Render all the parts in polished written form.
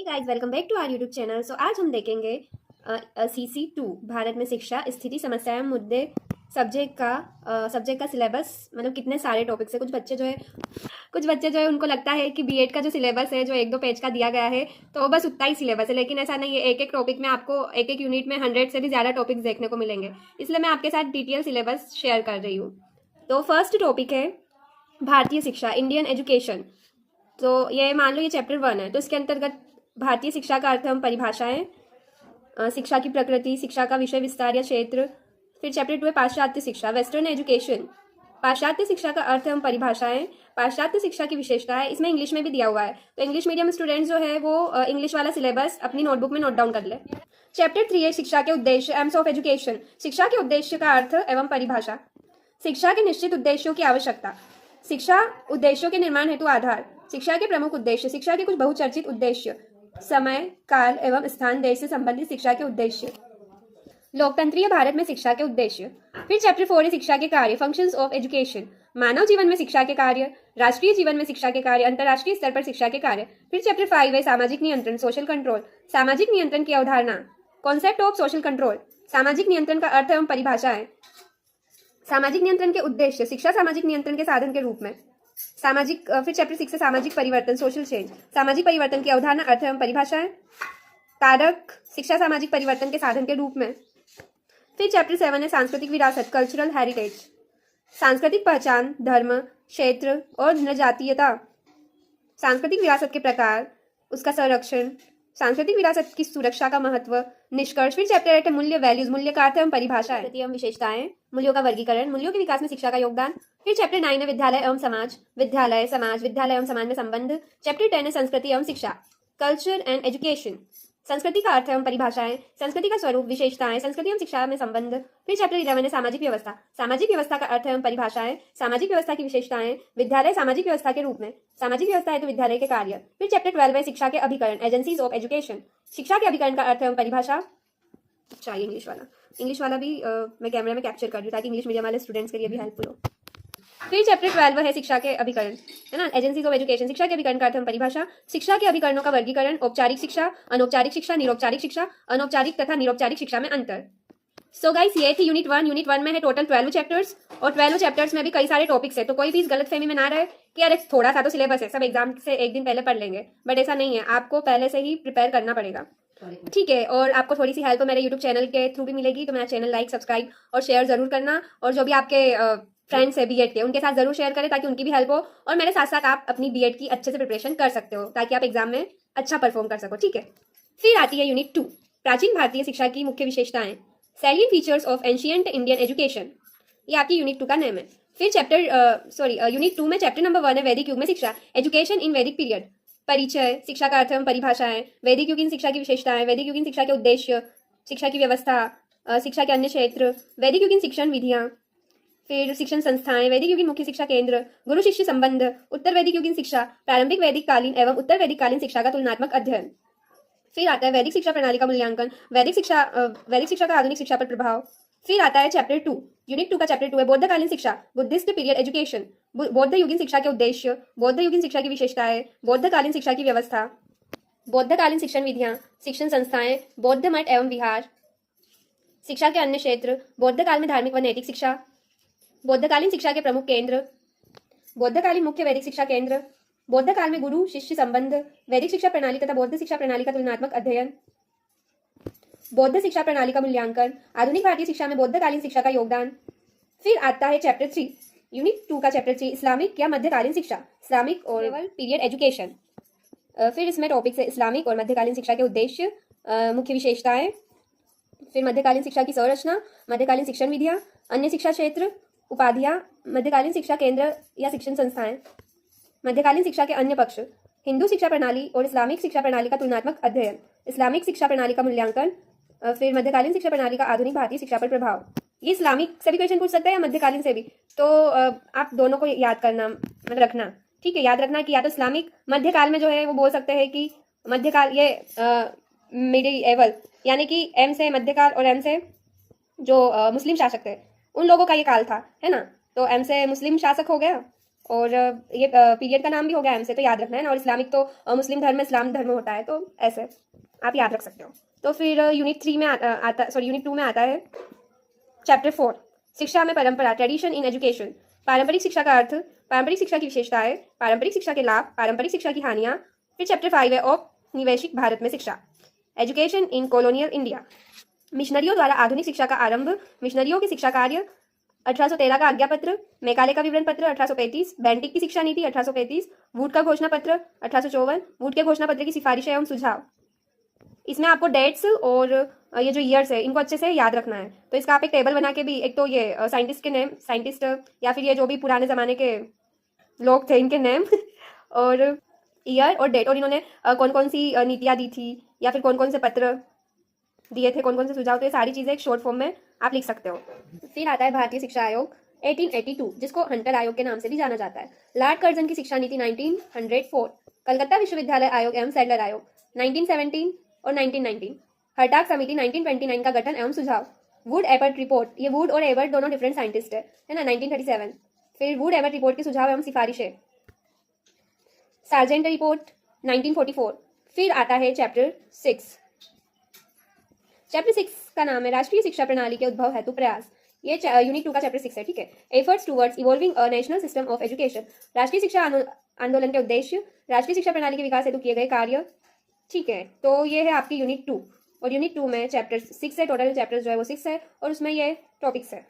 Hey guys, welcome back to our YouTube channel. So आज हम देखेंगे CC2 भारत में शिक्षा स्थिति समस्याएं मुद्दे सब्जेक्ट का सिलेबस। मतलब कितने सारे टॉपिक्स है। कुछ बच्चे जो है उनको लगता है कि बीएड का जो सिलेबस है जो 1-2 पेज का दिया गया है तो बस उतना ही सिलेबस है, लेकिन ऐसा नहीं है। एक एक टॉपिक में आपको एक एक यूनिट में 100 से भी ज़्यादा टॉपिक्स देखने को मिलेंगे, इसलिए मैं आपके साथ डिटेल सिलेबस शेयर कर रही हूँ। तो फर्स्ट टॉपिक है भारतीय शिक्षा, इंडियन एजुकेशन। तो ये मान लो ये चैप्टर 1 है, तो इसके अंतर्गत भारतीय शिक्षा का अर्थ एवं परिभाषाएं, शिक्षा की प्रकृति, शिक्षा का विषय विस्तार या क्षेत्र। फिर चैप्टर 2 है पाश्चात्य शिक्षा, वेस्टर्न एजुकेशन। पाश्चात्य शिक्षा का अर्थ एवं परिभाषाएं, पाश्चात्य शिक्षा की विशेषताएं। इसमें इंग्लिश में भी दिया हुआ है, तो इंग्लिश मीडियम स्टूडेंट्स जो है वो इंग्लिश वाला सिलेबस अपनी नोटबुक में नोट डाउन कर ले। चैप्टर 3 है शिक्षा के उद्देश्य, एम्स ऑफ एजुकेशन। शिक्षा के उद्देश्य का अर्थ एवं परिभाषा, शिक्षा के निश्चित उद्देश्यों की आवश्यकता, शिक्षा उद्देश्यों के निर्माण हेतु आधार, शिक्षा के प्रमुख उद्देश्य, शिक्षा के कुछ बहुचर्चित उद्देश्य, समय, काल एवं स्थान, देश से संबंधित शिक्षा के उद्देश्य, लोकतंत्रीय भारत में शिक्षा के उद्देश्य। फिर चैप्टर 4 है शिक्षा के कार्य, फंक्शंस ऑफ एजुकेशन। मानव जीवन में शिक्षा के कार्य, राष्ट्रीय जीवन में शिक्षा के कार्य, अंतर्राष्ट्रीय स्तर पर शिक्षा के कार्य। फिर चैप्टर 5 है सामाजिक नियंत्रण, सोशल कंट्रोल। सामाजिक नियंत्रण की अवधारणा, कॉन्सेप्ट ऑफ सोशल कंट्रोल। सामाजिक नियंत्रण का अर्थ एवं परिभाषाएं, सामाजिक नियंत्रण के उद्देश्य, शिक्षा सामाजिक नियंत्रण के साधन के रूप में। फिर चैप्टर 6 है सामाजिक परिवर्तन, सोशल चेंज। सामाजिक परिवर्तन की अवधारणा, अर्थ एवं परिभाषाएं, कारक, शिक्षा सामाजिक परिवर्तन के साधन के रूप में। फिर चैप्टर 7 है सांस्कृतिक विरासत, कल्चरल हेरिटेज। सांस्कृतिक पहचान, धर्म, क्षेत्र और जनजातीयता, सांस्कृतिक विरासत के प्रकार, उसका संरक्षण, सांस्कृतिक विरासत की सुरक्षा का महत्व, निष्कर्ष। फिर चैप्टर 8 है मूल्य, वैल्यूज। मूल्य का अर्थ एवं परिभाषा, एवं विशेषताएं, मूल्यों का वर्गीकरण, मूल्यों के विकास में शिक्षा का योगदान। फिर चैप्टर 9 है विद्यालय एवं समाज, विद्यालय एवं समाज में संबंध। चैप्टर 10 है संस्कृति एवं शिक्षा, कल्चर एंड एजुकेशन। संस्कृति का अर्थ एवं परिभाषाएं, संस्कृति का स्वरूप, विशेषताएं, संस्कृति एवं शिक्षा में संबंध। फिर चैप्टर 11 है सामाजिक व्यवस्था, सामाजिक व्यवस्था का अर्थ एवं परिभाषाएं, सामाजिक व्यवस्था की विशेषताएं, विद्यालय सामाजिक व्यवस्था के रूप में, सामाजिक व्यवस्था है तो विद्यालय के कार्य। फिर चैप्टर 12 है शिक्षा के अभिकरण, एजेंसीज ऑफ एजुकेशन। शिक्षा के अभिकरण का अर्थ एवं परिभाषा। चाहिए इंग्लिश वाला भी मैं कैमरा में कैप्चर कर रही हूँ ताकि इंग्लिश मीडियम वाले स्टूडेंट्स के लिए भी हेल्पफुल हो। फिर चैप्टर 12 है शिक्षा के अभिकरण, है ना, एजेंसीज ऑफ एजुकेशन। शिक्षा के अभिकरण का अर्थ एवं परिभाषा, शिक्षा के अभिकरणों का वर्गीकरण, औपचारिक शिक्षा, अनौपचारिक शिक्षा, निरौपचारिक शिक्षा, अनौपचारिक तथा निरौपचारिक शिक्षा में अंतर। सो गाइस, ये थी यूनिट 1 में है टोटल 12 चैप्टर्स, और 12 चैप्टर्स में भी कई सारे टॉपिक्स है, तो कोई भी इस गलतफहमी में ना रहे कि अरे थोड़ा सा तो सिलेबस है, सब एग्जाम से एक दिन पहले पढ़ लेंगे, बट ऐसा नहीं है, आपको पहले से ही प्रिपेयर करना पड़ेगा, ठीक है। और आपको थोड़ी सी हेल्प मेरे यूट्यूब चैनल के थ्रू भी मिलेगी, तो मेरा चैनल लाइक, सब्सक्राइब और शेयर जरूर करना, और जो भी आपके फ्रेंड्स है बीएड के, उनके साथ जरूर शेयर करें ताकि उनकी भी हेल्प हो, और मेरे साथ साथ आप अपनी बीएड की अच्छे से प्रिपरेशन कर सकते हो ताकि आप एग्जाम में अच्छा परफॉर्म कर सको, ठीक है। फिर आती है यूनिट 2, प्राचीन भारतीय शिक्षा की मुख्य विशेषताएं, salient features of ancient Indian education. ये आपकी यूनिट 2 का नेम है। फिर यूनिट 2 में चैप्टर नंबर 1 है वैदिक युग में शिक्षा, एजुकेशन इन वैदिक पीरियड। परिचय, शिक्षा का अर्थ एवं परिभाषाएं, वैदिक युगीन शिक्षा की विशेषताएं, वैदिक युगीन शिक्षा के उद्देश्य, शिक्षा की व्यवस्था, शिक्षा के अन्य क्षेत्र, वैदिक युगीन शिक्षण विधियां। फिर शिक्षण संस्थाएं, वैदिक युगीन मुख्य शिक्षा केंद्र, गुरु शिष्य संबंध, उत्तर वैदिक युगीन शिक्षा, प्रारंभिक वैदिक कालीन एवं उत्तर वैदिक कालीन शिक्षा का तुलनात्मक अध्ययन। फिर आता है वैदिक शिक्षा प्रणाली का मूल्यांकन, वैदिक शिक्षा का आधुनिक शिक्षा पर प्रभाव। फिर आता है चैप्टर 2, यूनिट 2 का चैप्टर 2 है बौद्धकालीन शिक्षा, बुद्धिस्ट पीरियड एजुकेशन। बौद्ध युगीन शिक्षा के उद्देश्य, बौद्ध युगीन शिक्षा की विशेषताएं, बौद्धकालीन शिक्षा की व्यवस्था, बौद्धकालीन शिक्षण विधियां, शिक्षण संस्थाएं, बौद्ध मठ एवं विहार, शिक्षा के अन्य क्षेत्र, बौद्ध काल में धार्मिक व नैतिक शिक्षा, बौद्धकालीन शिक्षा के प्रमुख केंद्र, बौद्धकालीन मुख्य वैदिक शिक्षा केंद्र, बौद्ध काल में गुरु शिष्य संबंध, वैदिक शिक्षा प्रणाली तथा बौद्ध शिक्षा प्रणाली का तुलनात्मक अध्ययन, बौद्ध शिक्षा प्रणाली का मूल्यांकन, आधुनिक भारतीय शिक्षा में बौद्धकालीन शिक्षा का योगदान। फिर आता है चैप्टर 3, यूनिट 2 का चैप्टर 3, इस्लामिक या मध्यकालीन शिक्षा, इस्लामिक और पीरियड एजुकेशन। फिर इसमें टॉपिक्स है इस्लामिक और मध्यकालीन शिक्षा के उद्देश्य, मुख्य विशेषताएं, फिर मध्यकालीन शिक्षा की संरचना, मध्यकालीन शिक्षण विधियां, अन्य शिक्षा क्षेत्र, उपाधियां, मध्यकालीन शिक्षा केंद्र या शिक्षण संस्थाएं, मध्यकालीन शिक्षा के अन्य पक्ष, हिंदू शिक्षा प्रणाली और इस्लामिक शिक्षा प्रणाली का तुलनात्मक अध्ययन, इस्लामिक शिक्षा प्रणाली का मूल्यांकन, फिर मध्यकालीन शिक्षा प्रणाली का आधुनिक भारतीय शिक्षा पर प्रभाव। ये इस्लामिक से भी क्वेश्चन पूछ सकता है या मध्यकालीन से भी, तो आप दोनों को याद करना, मतलब रखना, ठीक है। याद रखना कि या तो इस्लामिक मध्यकाल में जो है वो बोल सकते हैं कि मध्यकाल, ये मिडिएवल यानी कि एम से मध्यकाल और एम से जो मुस्लिम शासक थे उन लोगों का ये काल था, है ना, तो एम से मुस्लिम शासक हो गया, और ये पीरियड का नाम भी हो गया एम से, तो याद रखना है ना। और इस्लामिक तो मुस्लिम धर्म में इस्लाम धर्म होता है, तो ऐसे आप याद रख सकते हो। तो फिर यूनिट 2 में आता है चैप्टर 4, शिक्षा में परंपरा, ट्रेडिशन इन एजुकेशन। पारंपरिक शिक्षा का अर्थ, पारंपरिक शिक्षा की विशेषताएं, पारंपरिक शिक्षा के लाभ, पारंपरिक शिक्षा की हानियां। फिर चैप्टर 5 है औपनिवेशिक भारत में शिक्षा, एजुकेशन इन कॉलोनियल इंडिया। मिशनरियों द्वारा आधुनिक शिक्षा का आरंभ, मिशनरियों के शिक्षा कार्य, 1813 का आज्ञा पत्र, मैकाले का विवरण पत्र 1835, बेंटिक की शिक्षा नीति 1835, वुड का घोषणा पत्र 1854, वुड के घोषणा पत्र की सिफारिशें एवं सुझाव। इसमें आपको डेट्स और ये जो ईयर्स है इनको अच्छे से याद रखना है। तो इसका आप एक टेबल बना के भी, एक तो ये साइंटिस्ट के नेम, साइंटिस्ट या फिर ये जो भी पुराने ज़माने के लोग थे इनके नेम और ईयर और डेट, और इन्होंने कौन कौन सी नीतियाँ दी थी या फिर कौन कौन से पत्र दिए थे, कौन कौन से सुझाव, तो ये सारी चीज़ें एक शॉर्ट फॉर्म में आप लिख सकते हो। फिर आता है भारतीय शिक्षा आयोग 1882, जिसको हंटर आयोग के नाम से भी जाना जाता है। लॉर्ड कर्जन की शिक्षा नीति 1904, कलकत्ता विश्वविद्यालय आयोग एवं सैडलर आयोग 1917 और 1919, हर्टाग समिति 1929 का गठन एवं सुझाव। वुड एबर्ट रिपोर्ट, ये वुड और एबर्ट दोनों डिफरेंट साइंटिस्ट है ना, 1937। फिर वुड एबर्ट रिपोर्ट के सुझाव एवं सिफारिशें, सार्जेंट रिपोर्ट 1944। फिर आता है चैप्टर 6। चैप्टर 6 का नाम है राष्ट्रीय शिक्षा प्रणाली के उद्भव हेतु प्रयास। ये यूनिट 2 का चैप्टर 6 है, ठीक है। Efforts towards evolving a national system of education, राष्ट्रीय शिक्षा आंदोलन के उद्देश्य, राष्ट्रीय शिक्षा प्रणाली के विकास हेतु किए गए कार्य, ठीक है। तो ये है आपकी यूनिट 2, और यूनिट 2 में चैप्टर 6 है, टोटल चैप्टर्स जो है वो 6 है, और उसमें ये टॉपिक्स है।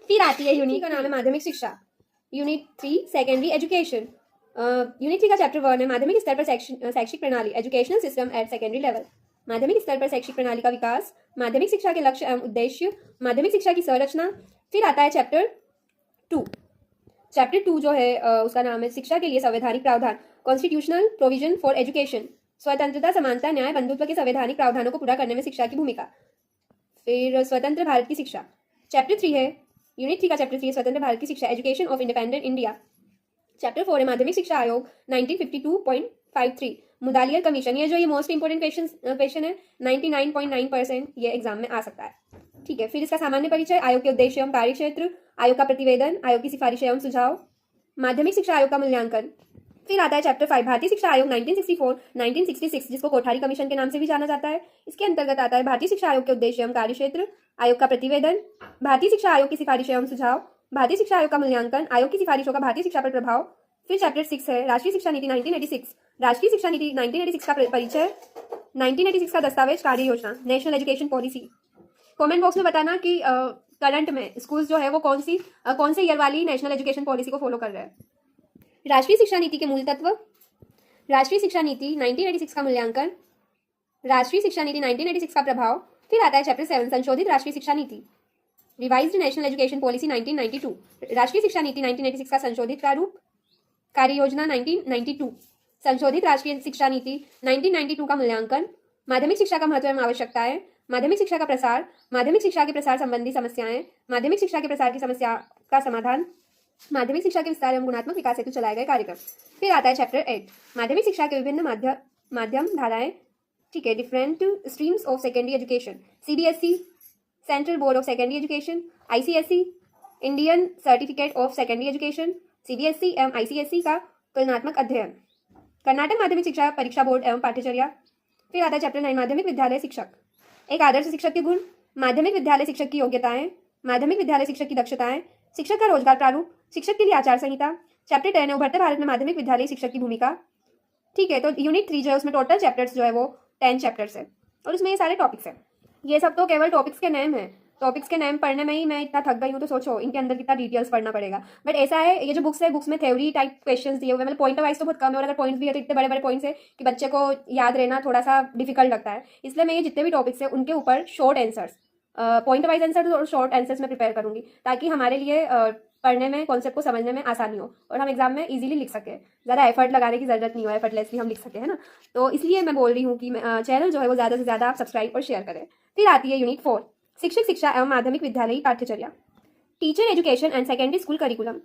फिर आती है यूनिट का नाम है माध्यमिक शिक्षा, यूनिट 3 सेकेंडरी एजुकेशन। यूनिट 3 का चैप्टर 1 है माध्यमिक स्तर पर शैक्षिक प्रणाली, educational system eight secondary level. माध्यमिक स्तर पर शैक्षिक प्रणाली का विकास, माध्यमिक शिक्षा के लक्ष्य एवं उद्देश्य, माध्यमिक शिक्षा की संरचना। फिर आता है चैप्टर 2। चैप्टर 2 जो है उसका नाम है शिक्षा के लिए संवैधानिक प्रावधान, कॉन्स्टिट्यूशनल प्रोविजन फॉर एजुकेशन। स्वतंत्रता, समानता, न्याय, बंधुत्व के संवैधानिक प्रावधानों को पूरा करने में शिक्षा की भूमिका। फिर स्वतंत्र भारत की शिक्षा, चैप्टर 3 है, यूनिट 3 का चैप्टर 3 स्वतंत्र भारत की शिक्षा, education of independent India. Chapter 4 है माध्यमिक शिक्षा आयोग 1952.53, मुदालियर कमीशन। ये जो ये मोस्ट इंपोर्टेंट क्वेश्चन है, 99.9% ये एग्जाम में आ सकता है, ठीक है। फिर इसका सामान्य परिचय, आयोग के उद्देश्य एवं कार्य क्षेत्र, आयोग का प्रतिवेदन, आयोग की सिफारिशें एवं सुझाव, माध्यमिक शिक्षा आयोग का मूल्यांकन। फिर आता है चैप्टर 5 भारतीय शिक्षा आयोग 1964-1966, जिसको कोठारी कमीशन के नाम से भी जाना जाता है। इसके अंतर्गत आता है भारतीय शिक्षा आयोग के उद्देश्य एवं कार्य क्षेत्र, आयोग का प्रतिवेदन, भारतीय शिक्षा आयोग की सिफारिशें एवं सुझाव, भारतीय शिक्षा आयोग का मूल्यांकन, आयोग की सिफारिशों का भारतीय शिक्षा पर प्रभाव। फिर चैप्टर 6 है राष्ट्रीय शिक्षा नीति 1986, राष्ट्रीय शिक्षा नीति 1986 का परिचय, 1986 का दस्तावेज, कार्य योजना, national education policy. Comment box में बताना कि करंट में स्कूल्स जो है वो कौन से ईयर वाली नेशनल एजुकेशन पॉलिसी को फॉलो कर रहे हैं। राष्ट्रीय शिक्षा नीति के मूल तत्व, राष्ट्रीय शिक्षा नीति 1986 का मूल्यांकन, राष्ट्रीय शिक्षा नीति 1986 का प्रभाव। फिर आता है चैप्टर 7 संशोधित राष्ट्रीय शिक्षा नीति, रिवाइज्ड नेशनल एजुकेशन पॉलिसी 1992, राष्ट्रीय शिक्षा नीति 1986 का संशोधित प्रारूप, कार्य योजना 1992, संशोधित राष्ट्रीय शिक्षा नीति 1992 का मूल्यांकन, माध्यमिक शिक्षा का महत्व एवं आवश्यकताएं, माध्यमिक शिक्षा का प्रसार, माध्यमिक शिक्षा के प्रसार संबंधी समस्याएं, माध्यमिक शिक्षा के प्रसार की समस्या का समाधान, माध्यमिक शिक्षा के विस्तार एवं गुणात्मक विकास हेतु चलाए गए कार्यक्रम। फिर आता है चैप्टर 8 माध्यमिक शिक्षा के विभिन्न माध्यम धाराएं, ठीक है, different streams of secondary education, CBSE, central board of secondary education, ICSE, Indian certificate of secondary education, CBSE एवं आईसीएसई का तुलनात्मक अध्ययन, कर्नाटक माध्यमिक शिक्षा परीक्षा बोर्ड एवं पाठ्यचर्या। फिर आता है चैप्टर 9 माध्यमिक विद्यालय शिक्षक, एक आदर्श शिक्षक के गुण, माध्यमिक विद्यालय शिक्षक की योग्यताएं, माध्यमिक विद्यालय शिक्षक की दक्षताएं, शिक्षक का रोजगार प्रारूप, शिक्षक के लिए आचार संहिता। चैप्टर 10 है उभरते भारत में माध्यमिक विद्यालय शिक्षक की भूमिका, ठीक है। तो यूनिट 3 जो है उसमें टोटल चैप्टर्स जो है वो 10 चैप्टर्स है, और उसमें ये सारे टॉपिक्स हैं। ये सब तो केवल टॉपिक्स के नेम है, टॉपिक्स के नेम पढ़ने में ही मैं इतना थक गई हूँ, तो सोचो इनके अंदर कितना डिटेल्स पढ़ना पड़ेगा। बट ऐसा है, ये जो बुक्स है, बुक्स में थ्योरी टाइप क्वेश्चंस दिए हुए, मतलब पॉइंट वाइज तो बहुत कम है, और अगर पॉइंट्स भी है तो इतने बड़े बड़े पॉइंट्स है कि बच्चे को याद रहना थोड़ा सा डिफिकल्ट लगता है। इसलिए मैं ये जितने भी टॉपिक्स है उनके ऊपर short answers, point wise answer और शॉर्ट आंसर्स में प्रिपेयर करूंगी, ताकि हमारे लिए पढ़ने में, कॉन्सेप्ट को समझने में आसानी हो और हम एग्जाम में इजीली लिख सकें, ज़्यादा एफर्ट लगाने की जरूरत नहीं हो, एफर्टलेसली हम लिख सकें, है ना। तो इसलिए मैं बोल रही हूँ कि चैनल जो है वो ज़्यादा से ज़्यादा आप सब्सक्राइब और शेयर करें। फिर आती है यूनिट 4 शिक्षक शिक्षा एवं माध्यमिक विद्यालयी पाठ्यचर्या, teacher education and secondary school curriculum.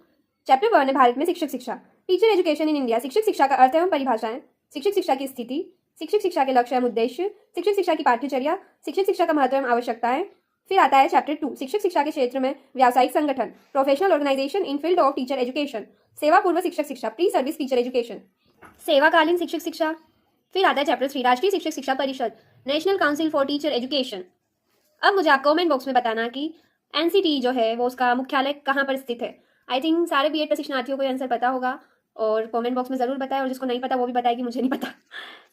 Chapter 1 है भारत में शिक्षक शिक्षा, टीचर एजुकेशन इन इंडिया, शिक्षक शिक्षा का अर्थ एवं परिभाषाएं, शिक्षक शिक्षा की स्थिति, शिक्षक शिक्षा के लक्ष्य एवं उद्देश्य, शिक्षक शिक्षा की पाठ्यचर्या, शिक्षक शिक्षा का महत्व एवं आवश्यकताएं। फिर आता है चैप्टर 2 शिक्षक शिक्षा के क्षेत्र में व्यावसायिक संगठन, professional organisation in field of teacher education, सेवा पूर्व शिक्षक शिक्षा, प्री सर्विस टीचर एजुकेशन, सेवाकालीन शिक्षक शिक्षा। फिर आता है चैप्टर 3 राष्ट्रीय शिक्षक शिक्षा परिषद, national council for teacher education. अब मुझे आप कमेंट बॉक्स में बताना कि एनसीटी जो है वो उसका मुख्यालय कहाँ पर स्थित है। आई थिंक सारे बीएड प्रशिक्षणार्थियों को आंसर पता होगा और कमेंट बॉक्स में जरूर बताएं, और जिसको नहीं पता वो भी बताए कि मुझे नहीं पता।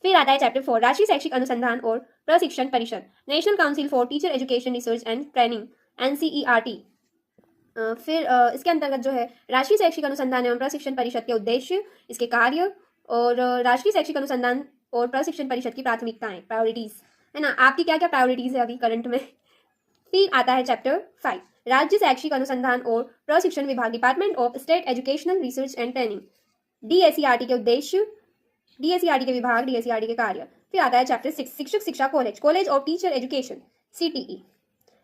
फिर आता है चैप्टर 4 राष्ट्रीय शैक्षिक अनुसंधान और प्रशिक्षण परिषद, national council for teacher education research and training, NCERT. फिर इसके अंतर्गत जो है राष्ट्रीय शैक्षिक अनुसंधान एवं प्रशिक्षण परिषद के उद्देश्य, इसके कार्य और राष्ट्रीय शैक्षिक अनुसंधान और प्रशिक्षण परिषद की प्राथमिकताएं, प्रायोरिटीज, है ना, आपकी क्या क्या प्रायोरिटीज है अभी करंट में। फिर आता है चैप्टर 5 राज्य शैक्षिक अनुसंधान और प्रशिक्षण विभाग, department of state educational research and training, DSERT के उद्देश्य, डीएसईआरटी के विभाग, डीएसईआरटी के कार्य। फिर आता है चैप्टर 6 शिक्षक शिक्षा college, college of teacher education, CTE,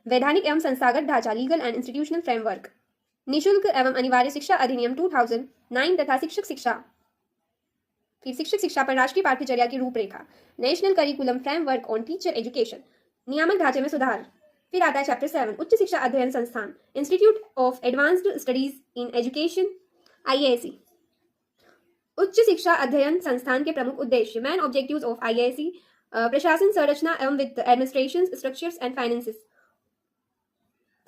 वैधानिक एवं संस्थागत ढांचा, लीगल एंड इंस्टीट्यूशनल फ्रेमवर्क, निशुल्क एवं अनिवार्य शिक्षा अधिनियम 2009 तथा शिक्षक शिक्षा। फिर शिक्षक शिक्षा पर राष्ट्रीय पाठ्यचर्या की रूपरेखा, national curriculum framework on teacher education, नियामक ढांचे में सुधार। फिर आता है चैप्टर 7 उच्च शिक्षा अध्ययन संस्थान, institute of advanced studies in education, IASE, उच्च शिक्षा अध्ययन संस्थान के प्रमुख उद्देश्य, मेन ऑब्जेक्टिव्स ऑफ आईएएसी, प्रशासन संरचना एवं वित्त, एडमिनिस्ट्रेशन स्ट्रक्चर्स एंड फाइनेंसेस।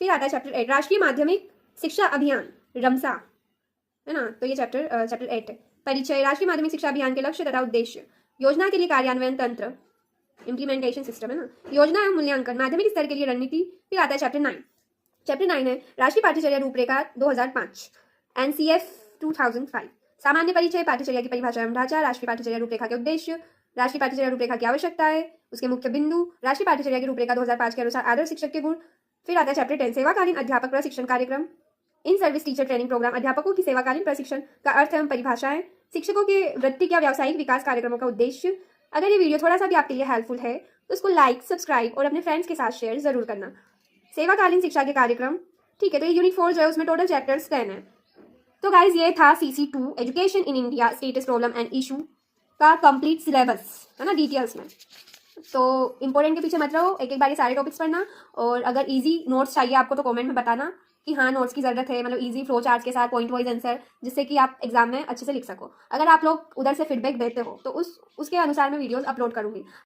फिर आता है चैप्टर 8 राष्ट्रीय माध्यमिक शिक्षा अभियान, रमसा, है ना, तो ये चैप्टर 8 है। परिचय, राष्ट्रीय माध्यमिक शिक्षा अभियान के लक्ष्य तथा उद्देश्य, योजना के लिए कार्यान्वयन तंत्र, इम्प्लीमेंटेशन सिस्टम, है ना, योजना एवं मूल्यांकन, माध्यमिक स्तर के लिए रणनीति। फिर आता है चैप्टर 9, चैप्टर 9 है राष्ट्रीय पाठ्यचर्या रूपरेखा 2005, एनसीएफ 2005, सामान्य परिचय, पाठ्यचर्या की परिभाषा एवं ढांचा, राष्ट्रीय पाठ्यचर्या रूपरेखा के उद्देश्य, राष्ट्रीय पाठ्यचर्या रूपरेखा की आवश्यकताएं, उसके मुख्य बिंदु, राष्ट्रीय पाठ्यचर्या की रूपरेखा 2005 के अनुसार आदर्श शिक्षक के गुण। फिर आता है चैप्टर 10 सेवाकालीन अध्यापक प्रशिक्षण कार्यक्रम, in service teacher training programme, अध्यापकों की सेवाकालीन प्रशिक्षण का अर्थ एवं परिभाषाएं, शिक्षकों के वृत्ति या व्यावसायिक विकास कार्यक्रमों का उद्देश्य। अगर ये वीडियो थोड़ा सा भी आपके लिए हेल्पफुल है तो उसको लाइक, सब्सक्राइब और अपने फ्रेंड्स के साथ शेयर जरूर करना। सेवाकालीन शिक्षा के कार्यक्रम, ठीक है, तो ये यूनिट 4 जो है उसमें टोटल चैप्टर्स 10 है। तो गाइज ये था CC2 education in India status problem and issue का कंप्लीट सिलेबस, है ना, डिटेल्स में। तो इंपॉर्टेंट के पीछे मत रहो, एक एक बार ये सारे टॉपिक्स पढ़ना, और अगर इजी नोट्स चाहिए आपको तो कमेंट में बताना कि हाँ नोट्स की ज़रूरत है, मतलब इजी फ्लो चार्ट के साथ पॉइंट वाइज आंसर, जिससे कि आप एग्जाम में अच्छे से लिख सको। अगर आप लोग उधर से फीडबैक देते हो तो उसके अनुसार मैं वीडियोस अपलोड करूँगी।